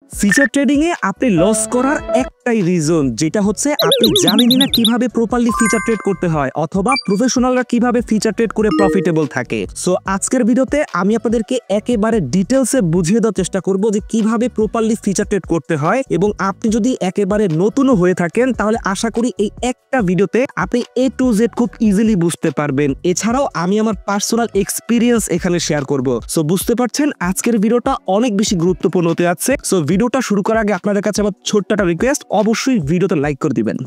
Feature trading এ আপনি loss করার একটাই রিজন, যেটা হচ্ছে আপনি জানেনই না কিভাবে প্রপারলি ফিচার ট্রেড করতে হয় অথবা প্রফেশনালরা কিভাবে ফিচার ট্রেড করে প্রফিটেবল থাকে। সো আজকের ভিডিওতে আমি আপনাদেরকে একেবারে ডিটেলসে বুঝিয়ে দেওয়ার চেষ্টা করব যে কিভাবে প্রপারলি ফিচার ট্রেড করতে হয়, এবং আপনি যদি একেবারে নতুনও হয়ে থাকেন তাহলে আশা করি এই একটা ভিডিওতে আপনি A to Z খুব ইজিলি বুঝতে পারবেন। এছাড়াও আমি আমার পার্সোনাল এক্সপিরিয়েন্স এখানে শেয়ার করব। সো বুঝতে পারছেন আজকের ভিডিওটা অনেক বেশি গুরুত্বপূর্ণ হতে যাচ্ছে। সো ভিডিওটা শুরু করার আগে আপনাদের কাছে আমার ছোট্ট একটা রিকোয়েস্ট, অবশ্যই ভিডিওতে লাইক করে দিবেন।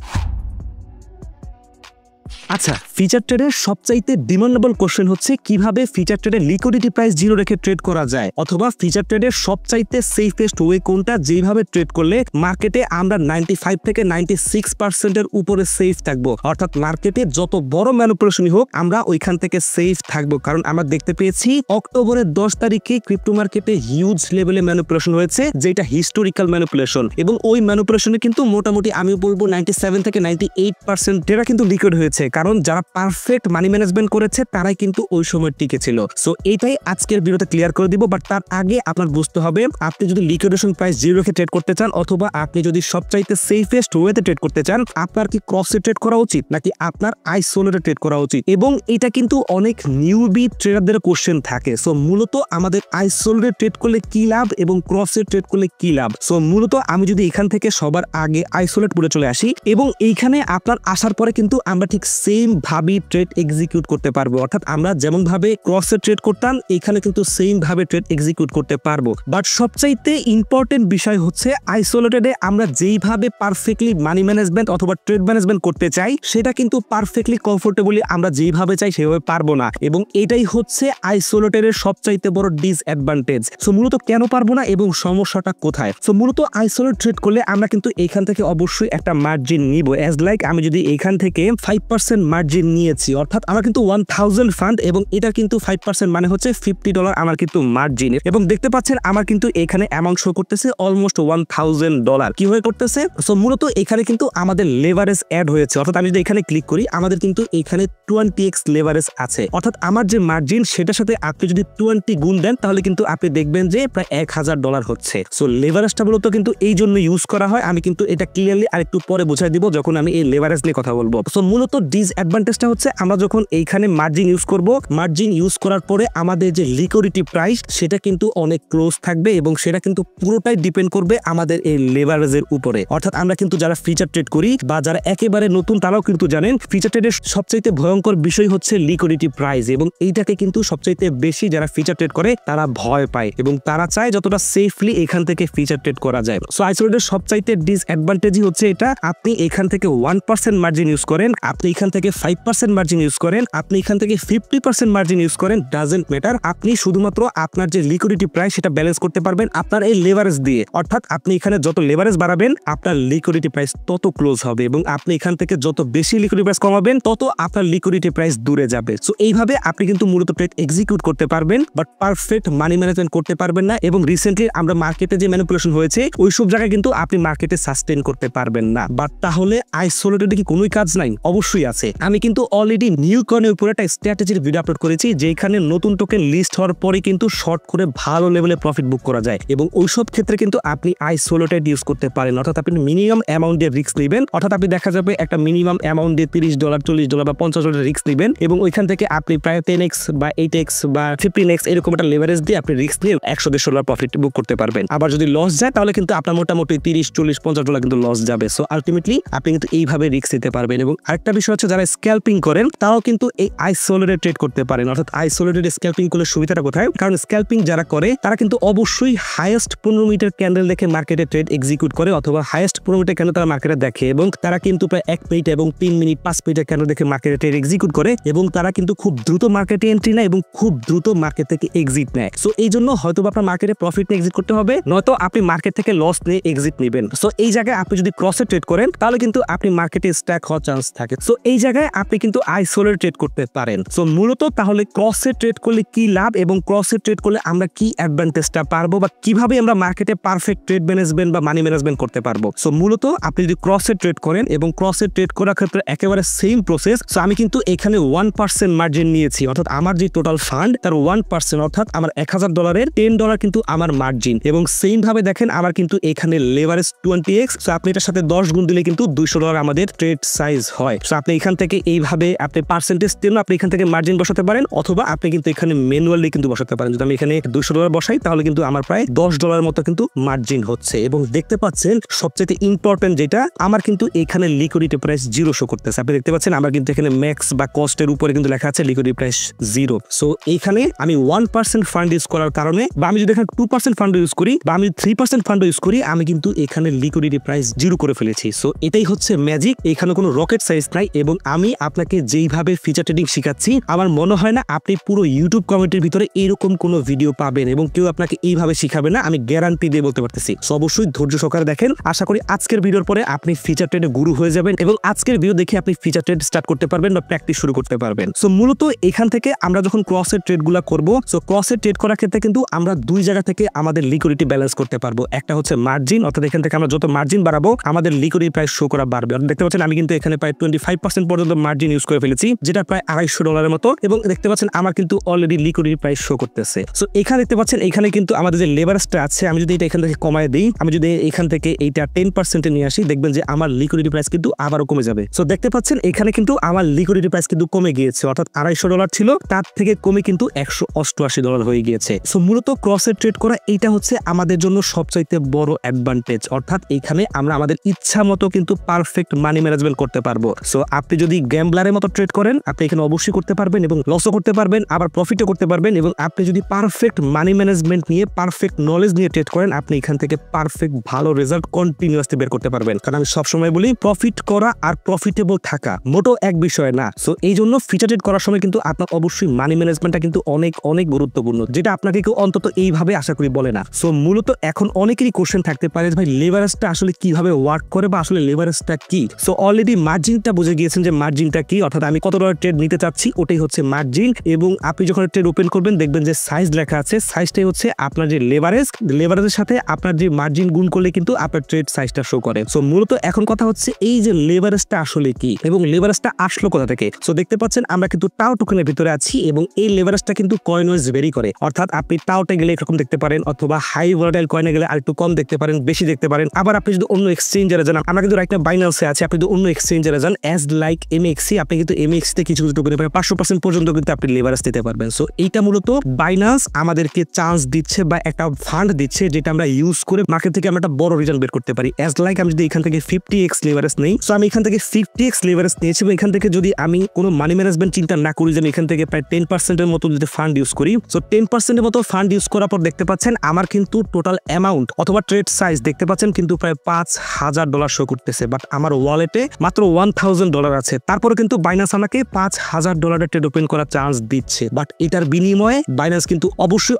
আচ্ছা, ফিচার ট্রেডের সবচাইতে ডিমান্ডেবল কোশ্চেন হচ্ছে কিভাবে ফিচার ট্রেডের লিকুইডিটি প্রাইস জিরো রেখে ট্রেড করা যায়, অথবা ফিচার ট্রেডের সবচাইতে সেফেস্ট ওয়ে কোনটা, যেভাবে ট্রেড করলে মার্কেটে আমরা 95 থেকে 96% উপরে সেফ থাকবো। অর্থাৎ মার্কেটে যত বড় ম্যানিপুলেশনই হোক আমরা ওইখান থেকে সেফ থাকবো। কারণ আমরা দেখতে পেয়েছি অক্টোবরের 10 তারিখে ক্রিপ্টো মার্কেটে হিউজ লেভেলে ম্যানিপুলেশন হয়েছে, যেটা হিস্টোরিক্যাল ম্যানিপুলেশন, এবং ওই ম্যানিপুলেশনে কিন্তু মোটামুটি আমি বলবো 97 থেকে 98% এটা কিন্তু লিকুইড হয়েছে। কারণ যারা পারফেক্ট মানি ম্যানেজমেন্ট করেছে তারাই কিন্তু ওই সময় টিকে ছিল। সো এইটাই আজকের ভিডিওতে ক্লিয়ার করে দিব। বাট তার আগে আপনার বুঝতে হবে, আপনি যদি লিকুইডেশন প্রাইস জিরো রেখে ট্রেড করতে চান অথবা আপনি যদি সবচাইতে সেফেস্ট ওয়েতে ট্রেড করতে চান, আপনার কি ক্রসে ট্রেড করা উচিত নাকি আপনার আইসোলেটে ট্রেড করা উচিত, এবং এটা কিন্তু অনেক নিউবি ট্রেডারদের কোশ্চেন থাকে। সো মূলত আমাদের আইসোলেটে ট্রেড করলে কি লাভ এবং ক্রসে ট্রেড করলে কি লাভ। সো মূলত আমি যদি এখান থেকে সবার আগে আইসোলেট পুরে চলে আসি, এবং এইখানে আপনার আসার পরে কিন্তু আমরা ঠিক সেম ভাবে ট্রেড এক্সিকিউট করতে পারবো। অর্থাৎ আমরা যেমন ভাবে ক্রসে ট্রেড করতাম এখানে কিন্তু সেম ভাবে ট্রেড এক্সিকিউট করতে পারবো। বাট সবচাইতে ইম্পর্টেন্ট বিষয় হচ্ছে আইসোলেটেডে আমরা যেইভাবে পারফেক্টলি মানি ম্যানেজমেন্ট অথবা ট্রেড ম্যানেজমেন্ট করতে চাই সেটা কিন্তু পারফেক্টলি কমফোর্টেবলি আমরা যেইভাবে চাই সেভাবে পারবো না, এবং এটাই হচ্ছে আইসোলেটেডের সবচাইতে বড় ডিসঅ্যাডভান্টেজ। সো মূলত কেন পারবো না এবং সমস্যাটা কোথায়। সো মূলত আইসোলেট ট্রেড করলে আমরা কিন্তু এখান থেকে অবশ্যই একটা মার্জিন নিব। অ্যাজ লাইক আমি যদি এখান থেকে 5% মার্জিন নিয়েছি, অর্থাৎ আমার কিন্তু 1000 ফান্ড, এবং এটা কিন্তু 5% মানে হচ্ছে $50 আমার কিন্তু মার্জিন, এবং দেখতে পাচ্ছেন আমার কিন্তু এখানে অ্যামাউন্ট শো করতেছে অলমোস্ট $1000। কি হয়ে করতেছে? সো মূলত এখানে কিন্তু আমাদের লেভারেজ অ্যাড হয়েছে। অর্থাৎ আমি যদি এখানে ক্লিক করি আমাদের কিন্তু এখানে 20x লেভারেজ আছে। অর্থাৎ আমার যে মার্জিন সেটার সাথে আপনি যদি 20 গুণ দেন তাহলে কিন্তু আপনি দেখবেন যে প্রায় $1000 হচ্ছে। সো লেভারেজটা মূলত কিন্তু এই জন্য ইউজ করা হয়। আমি কিন্তু এটা ক্লিয়ারলি আরেকটু পরে বোঝাই দিব যখন আমি এই লেভারেজ নিয়ে কথা বলবো। সো মূলত ডিসঅ্যাডভান্টেজটা হচ্ছে আমরা যখন এইখানে মার্জিন ইউজ করব, মার্জিন ইউজ করার পরে আমাদের যে লিকুইডিটি প্রাইস সেটা কিন্তু অনেক ক্লোজ থাকবে, এবং সেটা কিন্তু পুরোটাই ডিপেন্ড করবে আমাদের এই লেভারেজের উপরে। অর্থাৎ আমরা কিন্তু যারা ফিচার ট্রেড করি বা যারা একেবারে নতুন তারাও কিন্তু জানেন ফিচার ট্রেডের সবচাইতে ভয়ঙ্কর বিষয় হচ্ছে লিকুইডিটি প্রাইস, এবং এইটাকে কিন্তু সবচাইতে বেশি যারা ফিচার ট্রেড করে তারা ভয় পায়, এবং তারা চায় যতটা সেফলি এখান থেকে ফিচার ট্রেড করা যায়। সো আইসোলেটের সবচাইতে ডিসঅ্যাডভান্টেজই হচ্ছে এটা, আপনি এখান থেকে 1% মার্জিন ইউজ করেন, আপনি এখান থেকে 5% মার্জিন ইউজ করেন, আপনি এখান থেকে 50% মার্জিন ইউজ করেন, ডাজেন্ট ম্যাটার, আপনি শুধুমাত্র আপনার যে লিকুইডিটি প্রাইস সেটা ব্যালেন্স করতে পারবেন আপনার এই লেভারেজ দিয়ে। অর্থাৎ আপনি এখানে যত লেভারেজ বাড়াবেন আপনার লিকুইডিটি প্রাইস তত ক্লোজ হবে, এবং আপনি এখান থেকে যত বেশি লিকুইডিটি প্রাইস কমাবেন তত আপনার লিকুইডিটি প্রাইস দূরে যাবে। সো এইভাবে আপনি কিন্তু মূলত ট্রেড এক্সিকিউট করতে পারবেন, বাট পারফেক্ট মানি ম্যানেজমেন্ট করতে পারবেন না। এবং রিসেন্টলি আমরা মার্কেটে যে ম্যানিপুলেশন হয়েছে ওইসব জায়গায় কিন্তু আপনি মার্কেটে সাস্টেন করতে পারবেন না। বাট তাহলে আইসোলেটেডে কি কোনোই কাজ নাই? অবশ্যই আছে। আমি কিন্তু অলরেডি নিউ কয়েনের উপরে একটা স্ট্র্যাটেজির ভিডিও আপলোড করেছি, যেখানে নতুন টোকেন লিস্ট হওয়ার পরে কিন্তু শর্ট করে ভালো লেভেলে প্রফিট বুক করা যায়, এবং ওইসব ক্ষেত্রে কিন্তু আপনি আইসোলেটেড ইউজ করতে পারেন। অর্থাৎ আপনি মিনিমাম অ্যামাউন্ট দিয়ে রিস্ক নেবেন। অর্থাৎ আপনি দেখা যাবে একটা মিনিমাম অ্যামাউন্ট দিয়ে $30, $40 বা $50 রিস্ক নেবেন, এবং ওইখান থেকে আপনি প্রায় 10x বা 8x বা 15x এরকম একটা লেভারেজ দিয়ে আপনি রিস্ক নিয়ে $100-150 প্রফিট বুক করতে পারবেন। আবার যদি লস যায় তাহলে কিন্তু আপনার মোটামুটি $30, $40, $50 কিন্তু লস যাবে। সো আলটিমেটলি আপনি কিন্তু এইভাবে রিস্ক নিতে পারবেন। এবং আরেকটা বিষয় হচ্ছে যারা স্ক্যাল্পিং করেন তারাও কিন্তু এই আইসোলেটেড ট্রেড করতে পারেন। অর্থাৎ আইসোলেটেড স্ক্যাল্পিং করলে সুবিধাটা কোথায়? কারণ স্ক্যাল্পিং যারা করে তারা কিন্তু অবশ্যই হাইয়েস্ট 15 মিনিটের ক্যান্ডেল দেখে মার্কেটে ট্রেড এক্সিকিউট করে, অথবা হাইয়েস্ট 15 মিনিটের ক্যান্ডেল তারা মার্কেটে দেখে, এবং তারা কিন্তু প্রায় 1 মিনিট এবং 3 মিনিট 5 মিনিটের ক্যান্ডেল দেখে মার্কেটে ট্রেড এক্সিকিউট করে, এবং তারা কিন্তু খুব দ্রুত মার্কেটে এন্ট্রি নেয় এবং খুব দ্রুত মার্কেট থেকে এক্সিট নেয়। সো এই জন্য হয়তো আপনার মার্কেটে প্রফিট নিয়ে এক্সিট করতে হবে, নয়তো আপনি মার্কেট থেকে লস নিয়ে এক্সিট নেবেন। সো এই জায়গায় আপনি যদি ক্রসে ট্রেড করেন তাহলে কিন্তু আপনি মার্কেটে স্ট্যাক হওয়ার চান্স থাকে। সো এই জায়গায় আপনি কিন্তু আইসোলেট ট্রেড করতে পারেন। সো মূলত তাহলে ক্রসে ট্রেড করলে কি লাভ এবং ক্রসে ট্রেড করলে আমরা কি অ্যাডভান্টেজটা পারবো বা কিভাবে আমরা মার্কেটে পারফেক্ট ট্রেড ম্যানেজমেন্ট বা মানি ম্যানেজমেন্ট করতে পারবো। সো মূলত আপনি যদি ক্রসে ট্রেড করেন এবং ক্রসে ট্রেড করার ক্ষেত্রে একেবারে সেম প্রসেস। সো আমি কিন্তু এখানে 1% মার্জিন নিয়েছি, অর্থাৎ আমার যে টোটাল ফান্ড তার 1%, অর্থাৎ আমার $1000 $10 কিন্তু আমার মার্জিন। এবং সেম ভাবে দেখেন আমার কিন্তু এখানে লেভারেজ 20x। সো আপনি এটার সাথে 10 গুণ দিলে কিন্তু $200 আমাদের ট্রেড সাইজ হয়। সো আপনি এখান থেকে এইভাবে আপনি পার্সেন্টেজ জন্য আপনি এখান থেকে মার্জিন বসাতে পারেন, অথবা আপনি কিন্তু এখানে ম্যানুয়ালি কিন্তু বসাতে পারেন। যদি আমি এখানে $200 বসাই তাহলে কিন্তু আমার প্রায় $10 মতো কিন্তু মার্জিন হচ্ছে। এবং দেখতে পাচ্ছেন সবচেয়ে ইম্পর্টেন্ট যেটা, আমার কিন্তু এখানে লিকুইডিটি প্রাইস 0 শো করতেছে। আপনি দেখতে পাচ্ছেন আমার কিন্তু এখানে ম্যাক্স বা কস্টের উপরে কিন্তু লেখা আছে লিকুইডিটি প্রাইস 0। সো এইখানে আমি 1% ফান্ড ইউজ করার কারণে, বা আমি যদি এখানে 2% ফান্ড ইউজ করি বা আমি 3% ফান্ড ইউজ করি, আমি কিন্তু এখানে লিকুইডিটি প্রাইস 0 করে ফেলেছি। সো এটাই হচ্ছে ম্যাজিক, এখানে কোনো রকেট সাইজ নাই। এবং আমি আপনাকে যেইভাবে ফিচার ট্রেডিং শিখাচ্ছি, আমার মনে হয় না আপনি পুরো ইউটিউব কমিউনিটির ভিতরে এরকম কোনো ভিডিও পাবেন এবং কেউ আপনাকে এইভাবে শিখাবে না, আমি গ্যারান্টি দিয়ে বলতে পারতেছি। সো অবশ্যই ধৈর্য সহকারে দেখেন। আশা করি আজকের ভিডিওর পরে আপনি ফিচার ট্রেডে গুরু হয়ে যাবেন এবং আজকের ভিডিও দেখে আপনি ফিচার ট্রেড স্টার্ট করতে পারবেন বা প্র্যাকটিস শুরু করতে পারবেন। সো মূলত এখান থেকে আমরা যখন ক্রসের ট্রেডগুলো করব, সো ক্রসের ট্রেড করার ক্ষেত্রে কিন্তু আমরা দুই জায়গা থেকে আমাদের লিকুইডিটি ব্যালেন্স করতে পারবো। একটা হচ্ছে মার্জিন, অর্থাৎ এখান থেকে আমরা যত মার্জিন বাড়াবো আমাদের লিকুইডিটি প্রাইস শো করা বাড়বে। দেখতে পাচ্ছেন আমি কিন্তু এখানে প্রায় 25% পর্যন্ত মার্জিন ইউজ করে ফেলেছি, যেটা প্রায় $250 মতো। এবং দেখতে পাচ্ছেন আমার কিন্তু অলরেডি লিকুইডিটি প্রাইস শো করতেছে। সো এখানে দেখতে পাচ্ছেন এখানে কিন্তু আমাদের যে লেভারেজটা আছে, আমি যদি এটা এখান থেকে কমায় দিই, আমি যদি এখান থেকে এইটা 10% নিয়ে আসি, দেখবেন যে আমার লিকুইডিটি প্রাইস কিন্তু আবারও কমে যাবে। সো দেখতে পাচ্ছেন এখানে কিন্তু আমার লিকুইডিটি প্রাইস কিন্তু কমে গিয়েছে, অর্থাৎ $250 ছিল, তার থেকে কমে কিন্তু $188 হয়ে গিয়েছে। সো মূলত ক্রসে ট্রেড করা এইটা হচ্ছে আমাদের জন্য সবচাইতে বড় অ্যাডভান্টেজ, অর্থাৎ এখানে আমরা আমাদের ইচ্ছা মতো কিন্তু পারফেক্ট মানি ম্যানেজমেন্ট করতে পারবো। সো আপনি যদি গ্যাম্বলারের মতো ট্রেড করেন, আপনি এখানে অবশ্যই করতে পারবেন এবং লসও করতে পারবেন, আবার প্রফিটও করতে পারবেন। এবং আপনি যদি পারফেক্ট মানি ম্যানেজমেন্ট নিয়ে, পারফেক্ট নলেজ নিয়ে ট্রেড করেন, আপনি এখান থেকে পারফেক্ট ভালো রেজাল্ট কন্টিনিউয়াসলি বের করতে পারবেন। কারণ আমি সবসময় বলি, প্রফিট করা আর প্রফিটেবল থাকা মোটো এক বিষয় না। সো এই জন্য ফিচার ট্রেড করার সময় কিন্তু আপনার অবশ্যই মানি ম্যানেজমেন্টটা কিন্তু অনেক অনেক গুরুত্বপূর্ণ, যেটা আপনাকে কেউ অন্তত এইভাবে আশা করি বলে না। সো মূলত এখন অনেকেরই কোশ্চেন থাকতে পারে, ভাই লেভারেজটা আসলে কিভাবে ওয়ার্ক করে বা আসলে লেভারেজটা কি। সো অলরেডি মার্জিনটা বুঝে গিয়েছেন যে মার্জিনটা কি, অর্থাৎ আমি কত ডলার ট্রেড নিতে চাচ্ছি ওটাই হচ্ছে মার্জিন। এবং আপনি যখন ট্রেড ওপেন করবেন দেখবেন যে সাইজ লেখা আছে, সাইজটাই হচ্ছে আপনার যে লেভারেজ, লেভারেজের সাথে আপনার যে মার্জিন গুণ করলে কিন্তু আপনার ট্রেড সাইজটা শো করে। সো মূলত এখন কথা হচ্ছে এই যে লেভারেজটা আসলে কি এবং লেভারেজটা আসলো কোথা থেকে। সো দেখতে পাচ্ছেন আমরা কিন্তু টাও টোকেনের ভিতরে আছি এবং এই লেভারেজটা কিন্তু কয়েন ওয়াইজ ভেরি করে, অর্থাৎ আপনি টাওতে গেলে এরকম দেখতে পারেন, অথবা হাই ভোলাটাইল কয়েনে গেলে আরেকটু কম দেখতে পারেন, বেশি দেখতে পারেন। আবার আপনি যদি অন্য এক্সচেঞ্জারে যান, আমরা কিন্তু রাইট নাও বাইন্যান্সে আছে, আপনি যদি অন্য এক্সচেঞ্জারে যান অ্যাজ লাইক এমএক্সি, আপনি কিন্তু এমএক্সি তে কিছু টোকেনে 500% পর্যন্ত কিন্তু আপনি লেভারেজ দিতে পারবেন। সো এইটা মূলত বাইন্যান্স আমাদেরকে চান্স দিচ্ছে বা একটা ফান্ড দিচ্ছে, যেটা আমরা ইউজ করে মার্কেট থেকে আমরা একটা বড় রিটার্ন বের করতে পারি। অ্যাজ লাইক আমি যদি এখান থেকে 50x লেভারেজ নেই, সো আমি এখান থেকে 50x লেভারেজ নিয়েছি এবং এখান থেকে যদি আমি কোনো মানি ম্যানেজমেন্ট চিন্তা না করি, যে আমি এখান থেকে প্রায় 10% মতো যদি ফান্ড ইউজ করি, সো 10% মতো ফান্ড ইউজ করার পর দেখতে পাচ্ছেন আমার কিন্তু টোটাল অ্যামাউন্ট অথবা ট্রেড সাইজ দেখতে পাচ্ছেন কিন্তু প্রায় $5000 শো করতেছে, বাট আমার ওয়ালেটে মাত্র $1000 আছে। তারপরে কিন্তু বাইন্যান্স আমাকে $5000 ট্রেড ওপেন করার চান্স দিচ্ছে, বাট এটার বিনিময়ে বাইন্যান্স কিন্তু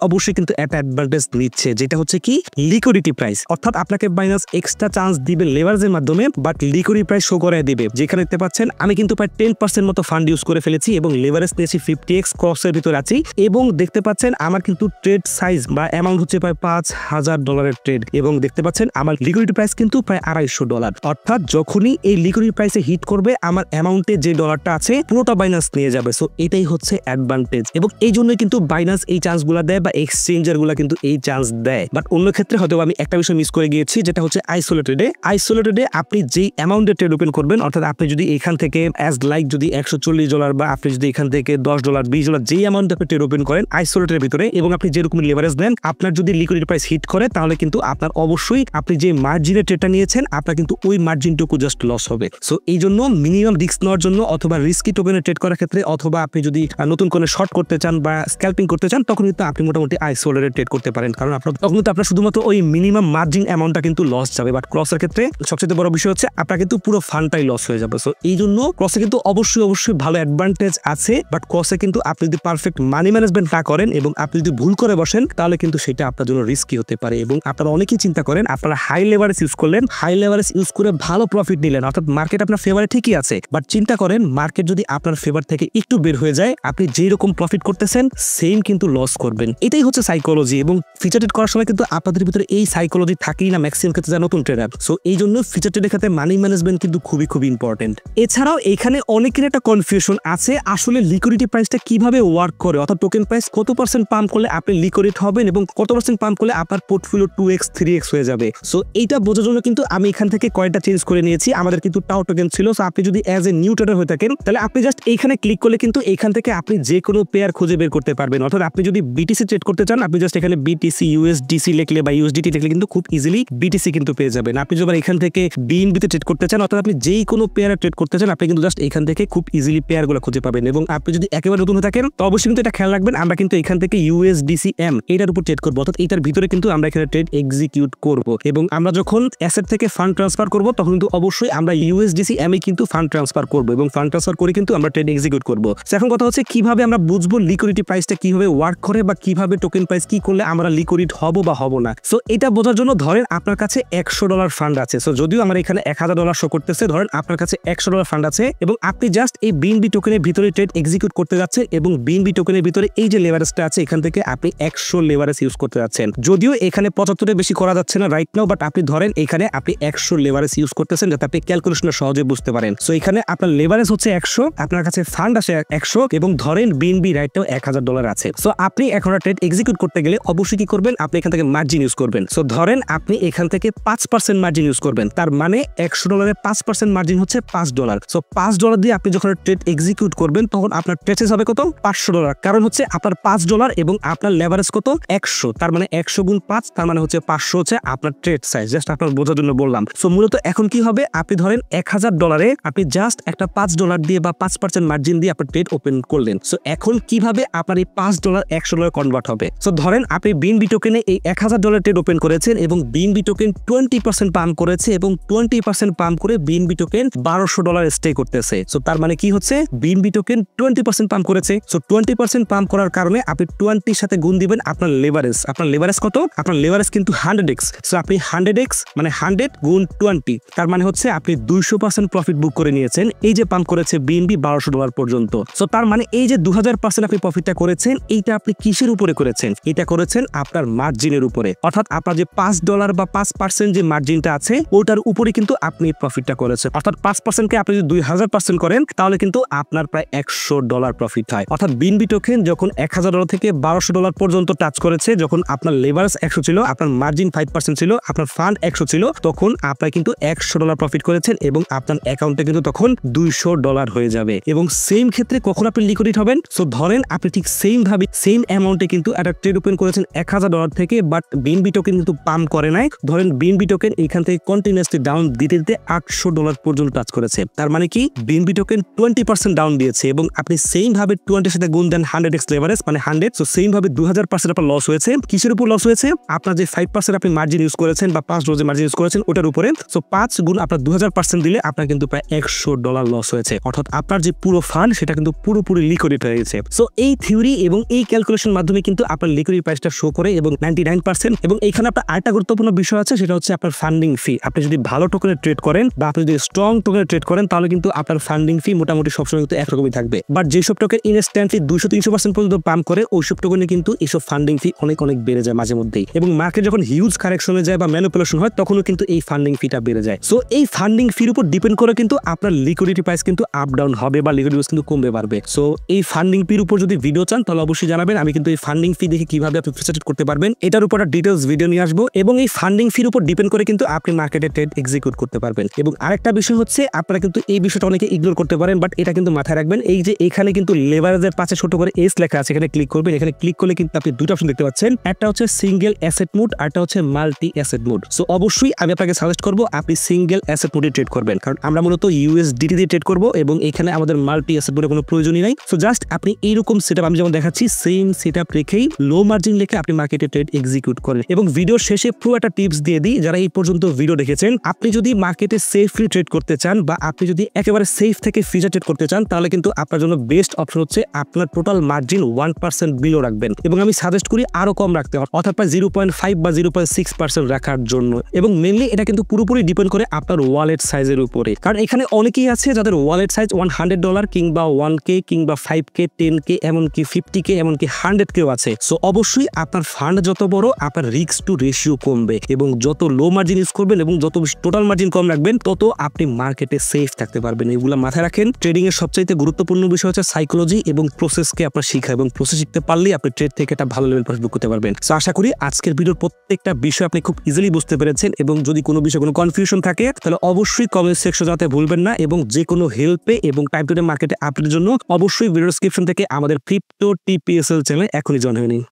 অবশ্যই কিন্তু একটা অ্যাডভান্টেজ নিচ্ছে, যেটা হচ্ছে কি লিকুইডিটি প্রাইস। অর্থাৎ আপনাকে বাইন্যান্স এক্সট্রা চান্স দিবে লেভারেজের মাধ্যমে, বাট লিকুইডিটি প্রাইস শো করে দিবে। যেখানে দেখতে পাচ্ছেন আমি কিন্তু প্রায় 10% মতো ফান্ড ইউজ করে ফেলেছি এবং লেভারেজ নিয়েছি 50x, ক্রসের ভিতরে আছি। এবং দেখতে পাচ্ছেন আমার কিন্তু ট্রেড সাইজ বা অ্যামাউন্ট হচ্ছে প্রায় $5000 ট্রেড, এবং দেখতে পাচ্ছেন আমার লিকুইডিটি প্রাইস কিন্তু প্রায় $250। অর্থাৎ যখনই এই লিকুইডিটি প্রাইসে হিট করবে আমার অ্যামাউন্টে যে ডলারটা আছে পুরোটা বাইন্যান্স নিয়ে যাবে। সো এটাই হচ্ছে অ্যাডভান্টেজ, এবং এই জন্যই কিন্তু বাইন্যান্স এই চান্সগুলো দেয় বা এক্সচেঞ্জার গুলা কিন্তু এই চান্স দেয়। বাট অন্য ক্ষেত্রে হয়তো আমি একটা বিষয় মিস করে গিয়েছি, যেটা হচ্ছে আইসোলেটেডে আপনি যেই অ্যামাউন্টে ট্রেড ওপেন করবেন, অর্থাৎ আপনি যদি এখান থেকে অ্যাজ লাইক যদি $140 বা আপনি যদি এখান থেকে $10 $20 যেই অ্যামাউন্ট আপনি ট্রেড ওপেন করেন আইসোলেটের ভিতরে, এবং আপনি যেরকম লেভারেজ নেন, আপনার যদি লিকুইডিটি প্রাইস হিট করে তাহলে কিন্তু আপনার অবশ্যই আপনি যে মার্জিনের ট্রেডটা নিয়েছেন আপনার কিন্তু ওই মার্জিনটুকু জাস্ট লস হবে। সো এই জন্য মিনিমাম রিস্ক নেওয়ার জন্য অথবা রিস্কি টোকেনে ট্রেড করার ক্ষেত্রে, অথবা আপনি যদি নতুন করে শর্ট করতে চান বা স্ক্যাল্পিং করতে চান, তখন কিন্তু আপনি মোটামুটি আইসোলেটে ট্রেড করতে পারেন, কারণ আপনার তখন কিন্তু আপনার শুধুমাত্র ওই মিনিমাম মার্জিন অ্যামাউন্টটা কিন্তু লস যাবে। বাট ক্রসের ক্ষেত্রে সবচেয়ে বড় বিষয় হচ্ছে আপনার কিন্তু পুরো ফান্ডটাই লস হয়ে যাবে। সো এই জন্য ক্রসে কিন্তু অবশ্যই ভালো অ্যাডভান্টেজ আছে, বাট ক্রসে কিন্তু আপনি যদি পারফেক্ট মানি ম্যানেজমেন্ট না করেন এবং আপনি যদি ভুল করে বসেন, তাহলে কিন্তু সেটা আপনার জন্য রিস্কি হতে পারে। এবং আপনারা অনেকেই চিন্তা করেন আপনারা হাই লেভারেজ ইউজ করলেন, হাই লেভারেজ ইউজ করে ভালো প্রফিট নিলেন, অর্থাৎ মার্কেট আপনার ফেভারে ঠিকই আছে, বাট চিন্তা করেন মার্কেট যদি আপনার ফেভার থেকে একটু বের হয়ে যায়, আপনি যেই রকম প্রফিট করতেছেন সেম কিন্তু লস করবেন। এটাই হচ্ছে সাইকোলজি, এবং ফিচার ট্রেড করার সময় কিন্তু আপনাদের ভিতরে এই সাইকোলজি থাকেই না ম্যাক্সিমাম ক্ষেত্রে যারা নতুন ট্রেডার। সো এই জন্য ফিচার ট্রেডের ক্ষেত্রে মানি ম্যানেজমেন্ট কিন্তু খুবই ইম্পর্টেন্ট। এছাড়াও এখানে অনেকের একটা কনফিউশন আছে, আসলে লিকুইডিটি প্রাইসটা কিভাবে ওয়ার্ক করে, অর্থাৎ টোকেন প্রাইস কত পার্সেন্ট পাম্প করলে আপনি লিকুইড হবেন এবং কত পার্সেন্ট পাম্প করলে আপনার পোর্টফোলিও 2x 3x হয়ে যাবে। সো এইটা বোঝার জন্য কিন্তু আমি এখান থেকে কয়েকটা চেঞ্জ করে নিয়েছি। আমাদের কিন্তু টাও টোকেন ছিল, সো আপনি যদি অ্যাজ এ নিউ ট্রেডার হয়ে থাকেন তাহলে আপনি জাস্ট এইখানে ক্লিক করলে কিন্তু এইখান থেকে আপনি যে কোনো পেয়ার খুঁজে বের করতে পারবেন। অর্থাৎ আপনি যদি বিটিসি ট্রেড করতে চান, আপনি জাস্ট এখানে বিটিসি ইউএসডিসি লিখলে বা ইউএসডিটি লিখলে কিন্তু খুব ইজিলি বিটিসি কিন্তু পেয়ে যাবেন। আপনি যদি এখান থেকে বিএনবিতে ট্রেড করতে চান, অর্থাৎ আপনি যেই কোনো পেয়ারে ট্রেড করতে চান, আপনি কিন্তু জাস্ট এখান থেকে খুব ইজিলি পেয়ারগুলো খুঁজে পাবেন। এবং আপনি যদি একেবারে নতুন হয়ে থাকেন তো অবশ্যই কিন্তু এটা খেয়াল রাখবেন, আমরা কিন্তু এখান থেকে ইউএসডিসিএম এটার উপর ট্রেড করবো, অর্থাৎ এটার ভিতরে কিন্তু আমরা এখানে ট্রেড এক্সিকিউট করব। এবং আমরা যখন অ্যাসেট থেকে ফান্ড ট্রান্সফার করব তখন কিন্তু অবশ্যই আমরা ইউএসডিসিএম এ কিন্তু ফান্ড ট্রান্সফার করব এবং ফান্ড ট্রান্সফার করে কিন্তু আমরা ট্রেড এক্সিকিউট করব। এখন কথা হচ্ছে কিভাবে আমরা বুঝবো লিকুইডিটি প্রাইসটা কিভাবে ওয়ার্ক করে বা কিভাবে টোকেন প্রাইস কি করলে আমরা লিকুইড হব বা হব না। সো এটা বোঝার জন্য ধরেন আপনার কাছে $100 ফান্ড আছে। সো যদিও আমার এখানে $1000 শো করতেছে, ধরেন আপনার কাছে $100 ফান্ড আছে এবং আপনি জাস্ট এই বিএনবি টোকেনের ভিতরে ট্রেড এক্সিকিউট করতে যাচ্ছেন এবং বিএনবি টোকেনের ভিতরে এই যে লেভারেজটা আছে এখান থেকে আপনি 100 লেভারেজ ইউজ করতে যাচ্ছেন। যদিও এখানে 75-এর বেশি করা যাচ্ছে না রাইট নাও, বাট আপনি ধরেন এখানে আপনি 100 লেভারেজ ইউজ করতেছেন যাতে আপনি ক্যালকুলেশনটা সহজে বুঝতে পারেন। সো এখানে আপনার লেভারেজ হচ্ছে 100, আপনার কাছে ফান্ড আসে 100 এবং ধরেন বিএনবি রাইট নাও $1000 আছে। সো আপনি এখন ট্রেড এক্সিকিউট করতে গেলে অবশ্যই কি করবেন, আপনি এখান থেকে মার্জিন ইউজ করবেন। সো ধরেন আপনি এখান থেকে 5% মার্জিন ইউজ করবেন, তার মানে $100 5% মার্জিন হচ্ছে $5। সো $5 দিয়ে আপনি যখন ট্রেড এক্সিকিউট করবেন তখন আপনার ট্রেড হবে কত, $500। কারণ হচ্ছে আপনার $5 এবং আপনার লেভারেজ কত 100, তার মানে 100 গুণ 5 তার মানে হচ্ছে 500 হচ্ছে আপনার ট্রেড সাইজ। জাস্ট আপনার বোঝার জন্য বললাম। সো মূলত এখন কি হবে, আপনি ধরেন $1000 আপনি জাস্ট একটা $5 দিয়ে বা 5% মার্জিন দিয়ে আপনার ট্রেড ওপেন করলেন। সো এখন কিভাবে আপনার এই $5 $100 কনভার্ট হবে। সো ধরেন আপনি বিএনবি টোকেনে এই $1000 ট্রেড ওপেন করেছেন এবং বিএনবি টোকেন 20% পাম্প করেছে এবং 20% পাম্প করে বিএনবি টোকেন $1200 স্টে করতেছে। সো তার মানে কি হচ্ছে, বিএনবি টোকেন 20% পাম্প করেছে। সো 20% পাম্প করার কারণে আপনি 20 সাথে গুণ দিবেন আপনার লেভারেজ। আপনার লেভারেজ কত, আপনার লেভারেজ কিন্তু 100x। সো আপনি 100x মানে 100 গুণ 20, তার মানে হচ্ছে আপনি 200% প্রফিট বুক করে নিয়েছেন এই যে পাম্প করেছে বিএনবি $1200 পর্যন্ত। সো তার মানে এই যে 2000% আপনি প্রফিটটা করেছেন, এইটা আপনি কিসের উপরে করেছেন, এটা করেছেন আপনার মার্জিনের উপরে। অর্থাৎ আপনার যে $5 বা 5% যে মার্জিনটা আছে ওটার উপরে কিন্তু আপনি প্রফিটটা করেছেন। অর্থাৎ 5%কে আপনি যদি 2000% করেন তাহলে কিন্তু আপনার প্রায় $100 প্রফিট হয়। অর্থাৎ বিএনবি টোকেন যখন $1000 থেকে $1200 পর্যন্ত টাচ করেছে, যখন আপনার লেভারেজ 100 ছিল, আপনার মার্জিন 5% ছিল, আপনার ফান্ড 100 ছিল, তখন আপনার কিন্তু $100 প্রফিট করেছেন এবং আপনার অ্যাকাউন্টে কিন্তু তখন $200 হয়ে যাবে। এবং সেম ক্ষেত্রে কখন আপনি লিকুইড হবেন, সো ধরেন আপনি ঠিক সেম ভাবে সেম অ্যামাউন্টে কিন্তু একটা ট্রেড ওপেন করেছেন $1000 থেকে, বাট বিএনবি টোকেন কিন্তু পাম্প করে নাই। ধরেন বিএনবি টোকেন এখান থেকে কন্টিনিউয়াসলি ডাউন দিতে দিতে $800 পর্যন্ত টাচ করেছে। তার মানে কি, বিএনবি টোকেন 20% ডাউন দিয়েছে এবং আপনি সেম ভাবে 20 সাথে গুণ দেন 100x লেভারেজ মানে 100। সো সেম ভাবে 2000% আপনার লস হয়েছে। কিসের উপর লস হয়েছে, আপনার যে 5% আপনি মার্জিন ইউজ করেছেন বা $5 মার্জিন ইউজ করেছেন ওটার উপরে। সো 5 গুণ আপনার 2000% দিলে আপনার কিন্তু প্রায় $100 লস হয়েছে। অর্থাৎ আপনার যে পুরো ফান্ড সেটা কিন্তু পুরোপুরি লিকুইড হয়ে গেছে। সো এই থিওরি এবং এই ক্যালকুলেশন মাধ্যমে কিন্তু আপনার লিকুইডিটি প্রাইসটা শো করে এবং 99%। এবং এখানে আপনার আরেকটা গুরুত্বপূর্ণ বিষয় আছে, সেটা হচ্ছে আপনার ফান্ডিং ফি। আপনি যদি ভালো টোকেনে ট্রেড করেন বা আপনি যদি স্ট্রং টোকেনে ট্রেড করেন তাহলে কিন্তু আপনার ফান্ডিং ফি মোটামুটি সবসময় কিন্তু একরকমই থাকবে। বাট যেসব টোকেন ইনস্ট্যান্টলি 200-300% পর্যন্ত পাম্প করে ওইসব টোকেনে কিন্তু এইসব ফান্ডিং ফি অনেক বেড়ে যায় মাঝে মধ্যেই। এবং মার্কেট যখন হিউজ কারেকশনে যায় বা ম্যানিপুলেশন হয় তখনও কিন্তু এই ফান্ডিং ফিটা বেড়ে যায়। সো এই ফান্ডিং ফির উপর ডিপেন্ড করে কিন্তু আপনার লিকুইডিটি প্রাইস কিন্তু আপ ডাউন হবে বা লিকুইডিটি কিন্তু কমবে বাড়বে। সো এই ফান্ডিং ফির উপর যদি ভিডিও চান তাহলে অবশ্যই জানাবেন। আমি কিন্তু এই ফান্ডিং ফি দেখে কিভাবে আপনি ফিক্সড করতে পারবেন এটার উপর ডিটেইলস ভিডিও নিয়ে আসবো এবং এই ফান্ডিং ফির উপর ডিপেন্ড করে কিন্তু আপনি মার্কেটে ট্রেড এক্সিকিউট করতে পারবেন। এবং আরেকটা বিষয় হচ্ছে, আপনারা কিন্তু এই বিষয়টা অনেকে ইগনোর করতে পারেন, বাট এটা কিন্তু মাথায় রাখবেন। এই যে এখানে কিন্তু লেভারেজের পাশে ছোট করে এস লেখা আছে, এখানে ক্লিক করবেন। এখানে ক্লিক করলে কিন্তু আপনি দুটো অপশন দেখতে পাচ্ছেন, একটা হচ্ছে সিঙ্গেল অ্যাসেট মোড আর একটা হচ্ছে মাল্টি অ্যাসেট মোড। সো অবশ্যই আমি আপনাকে সাজেস্ট করবো আপনি সিঙ্গেল অ্যাসেট মোডে ট্রেড করবেন, কারণ আমরা মূলত ইউএসডিটি দিয়ে ট্রেড করবো এবং এখানে আমাদের মাল্টি অ্যাসেট মোডের কোনো প্রয়োজনই নাই। সো জাস্ট আপনি এইরকম সেটআপ আমি যেমন দেখাচ্ছি সেম সেটআপ রেখেই লো মার্জিন রেখে আপনি মার্কেটে ট্রেড এক্সিকিউট করেন। এবং ভিডিওর শেষে পুরো একটা টিপস দিয়ে দিই, যারা এই পর্যন্ত ভিডিও দেখেছেন, আপনি যদি মার্কেটে সেফলি ট্রেড করতে চান বা আপনি যদি একেবারে সেফ থেকে ফিউচার ট্রেড করতে চান তাহলে কিন্তু আপনার জন্য বেস্ট অপশন হচ্ছে আপনার টোটাল মার্জিন 1% বিলো রাখবেন। এবং আমি সাজেস্ট করি আরো কম রাখতে, অর্থাৎ 0.5 বা 0.6% রাখার জন্য। এবং মেনলি এটা কিন্তু পুরোপুরি ডিপেন্ড করে আপনার ওয়ালেট সাইজের উপরে, কারণ এখানে অনেক অনেকেই আছে যাদের ওয়ালেট সাইজ $100 কিংবা 1K কিংবা 5K 10K এমনকি 50K এমনকি 100K আছে। সো অবশ্যই আপনার ফান্ড যত বড় আপনার রিস্ক টু রেশিও কমবে, এবং যত লো মার্জিন ইউজ করবেন এবং যত টোটাল মার্জিন কম রাখবেন তত আপনি মার্কেটে সেফ থাকতে পারবেন। এগুলো মাথায় রাখেন। ট্রেডিং এর সবচাইতে গুরুত্বপূর্ণ বিষয় হচ্ছে সাইকোলজি এবং প্রসেসকে আপনার শিখা, এবং প্রসেস শিখতে পারলেই আপনি ট্রেড থেকে একটা ভালো লেভেল প্রফিট করতে পারবেন। সো আশা করি আজকের ভিডিওর প্রত্যেকটা বিষয় আপনি খুব ইজিলি বুঝতে পেরেছেন, এবং যদি কোনো বিষয়ে কোনো কনফিউশন থাকে তাহলে অবশ্যই কমেন্ট সেকশনে জানাতে ভুলবেন না, এবং যে কোনো হেল্পে এবং টাইম টু টাইম মার্কেটে আপডেটের জন্য অবশ্যই ভিডিও ডেসক্রিপশন থেকে আমাদের ক্রিপ্টো TPSL চ্যানেলে এখনই জয়েন হয়ে নিন।